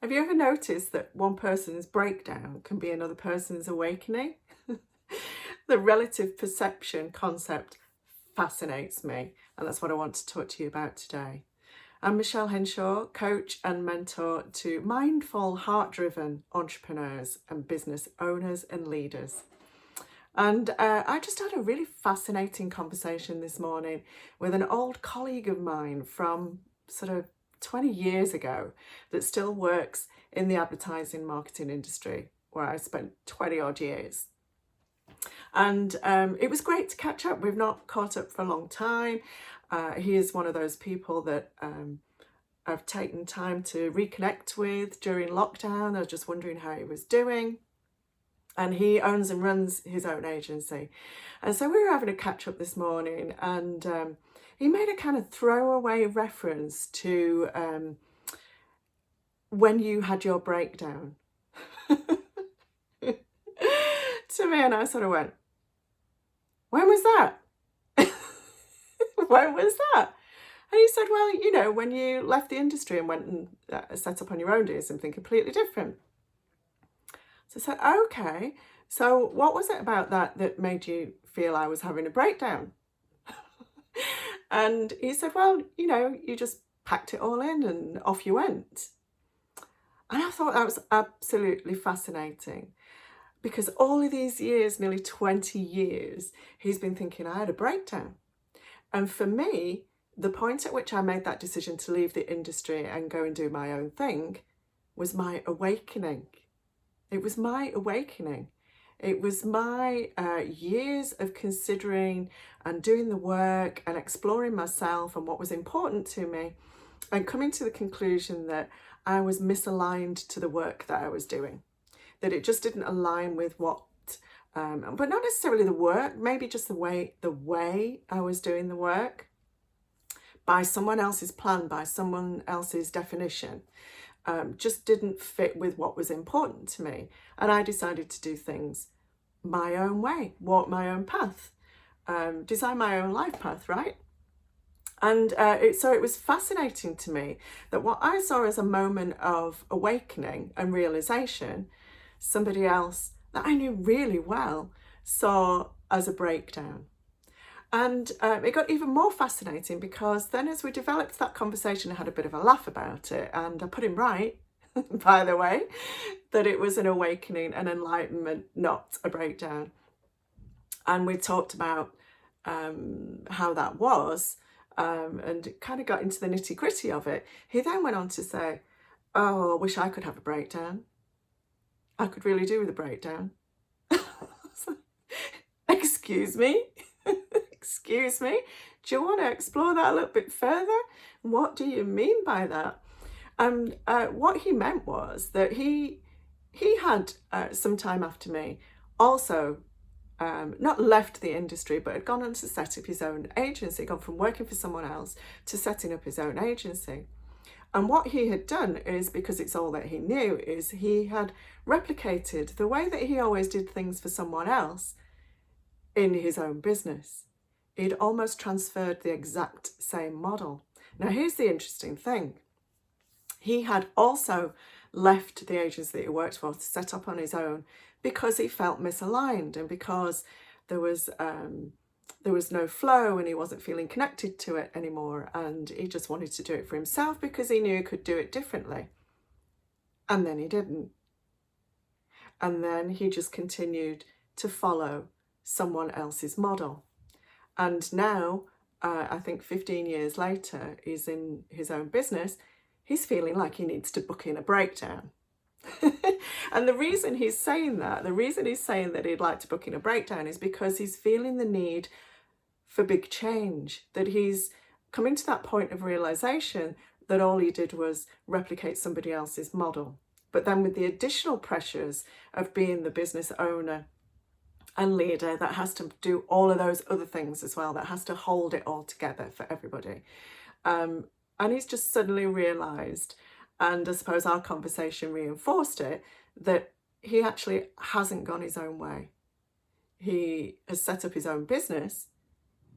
Have you ever noticed that one person's breakdown can be another person's awakening? The relative perception concept fascinates me, and that's what I want to talk to you about today. I'm Michelle Henshaw, coach and mentor to mindful, heart-driven entrepreneurs and business owners and leaders. And I just had a really fascinating conversation this morning with an old colleague of mine from sort of 20 years ago that still works in the advertising marketing industry, where I spent 20 odd years. And it was great to catch up. We've not caught up for a long time. He is one of those people that I've taken time to reconnect with during lockdown. I was just wondering how he was doing. And he owns and runs his own agency. And so we were having a catch up this morning, and he made a kind of throwaway reference to when you had your breakdown to me, and I sort of went, when was that? When was that? And he said, well, you know, when you left the industry and went and set up on your own, doing something completely different. So I said, okay, so what was it about that made you feel I was having a breakdown? And he said, well, you know, you just packed it all in and off you went. And I thought that was absolutely fascinating, because all of these years, nearly 20 years, he's been thinking I had a breakdown. And for me, the point at which I made that decision to leave the industry and go and do my own thing was my awakening. It was my awakening. It was my years of considering and doing the work and exploring myself and what was important to me, and coming to the conclusion that I was misaligned to the work that I was doing, that it just didn't align with what, but not necessarily the work, maybe just the way I was doing the work, by someone else's plan, by someone else's definition. Just didn't fit with what was important to me. And I decided to do things my own way, walk my own path, design my own life path, right? And so it was fascinating to me that what I saw as a moment of awakening and realization, somebody else that I knew really well saw as a breakdown. And it got even more fascinating, because then as we developed that conversation, I had a bit of a laugh about it, and I put him right, by the way, that it was an awakening, an enlightenment, not a breakdown. And we talked about how that was, and kind of got into the nitty gritty of it. He then went on to say, oh, I wish I could have a breakdown. I could really do with a breakdown. Excuse me? Excuse me? Do you want to explore that a little bit further? What do you mean by that? And what he meant was that he had some time after me also not left the industry, but had gone on to set up his own agency, gone from working for someone else to setting up his own agency. And what he had done is, because it's all that he knew, is he had replicated the way that he always did things for someone else in his own business. He'd almost transferred the exact same model. Now, here's the interesting thing. He had also left the agency that he worked for to set up on his own because he felt misaligned, and because there was no flow and he wasn't feeling connected to it anymore, and he just wanted to do it for himself because he knew he could do it differently. And then he didn't. And then he just continued to follow someone else's model. And now, I think 15 years later, he's in his own business. He's feeling like he needs to book in a breakdown. And the reason he's saying that he'd like to book in a breakdown is because he's feeling the need for big change, that he's coming to that point of realization that all he did was replicate somebody else's model. But then with the additional pressures of being the business owner and leader that has to do all of those other things as well, that has to hold it all together for everybody. And he's just suddenly realised, and I suppose our conversation reinforced it, that he actually hasn't gone his own way. He has set up his own business,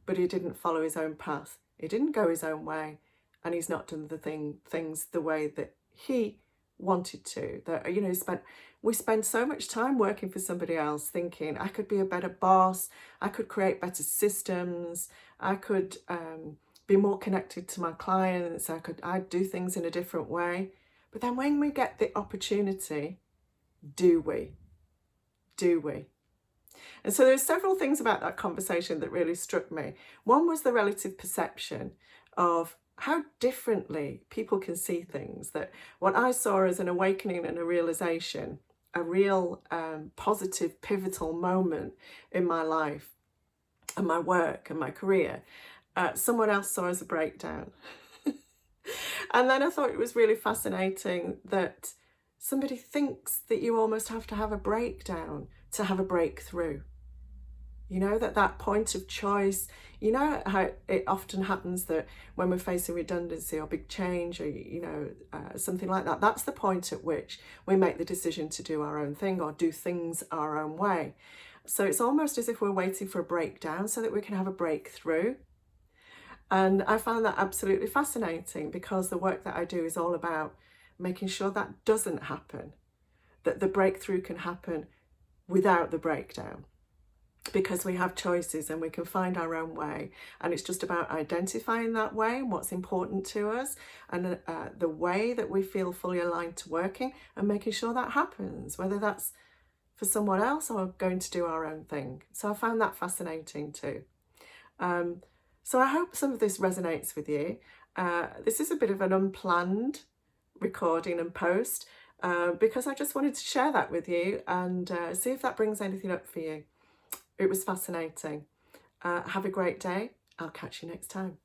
but he didn't follow his own path. He didn't go his own way, and he's not done the things the way that he wanted to. That, you know, we spend so much time working for somebody else thinking I could be a better boss, I could create better systems, I could be more connected to my clients, I'd do things in a different way. But then when we get the opportunity, do we? Do we? And so there's several things about that conversation that really struck me. One was the relative perception of how differently people can see things, that what I saw as an awakening and a realization, a real positive pivotal moment in my life and my work and my career, someone else saw as a breakdown. And then I thought it was really fascinating that somebody thinks that you almost have to have a breakdown to have a breakthrough. You know, that point of choice, you know how it often happens that when we're facing redundancy or big change or, you know, something like that, that's the point at which we make the decision to do our own thing or do things our own way. So it's almost as if we're waiting for a breakdown so that we can have a breakthrough. And I found that absolutely fascinating because the work that I do is all about making sure that doesn't happen, that the breakthrough can happen without the breakdown. Because we have choices and we can find our own way, and it's just about identifying that way and what's important to us and the way that we feel fully aligned to working and making sure that happens, whether that's for someone else or going to do our own thing. So I found that fascinating too. So I hope some of this resonates with you. This is a bit of an unplanned recording and post because I just wanted to share that with you and see if that brings anything up for you. It was fascinating. Have a great day. I'll catch you next time.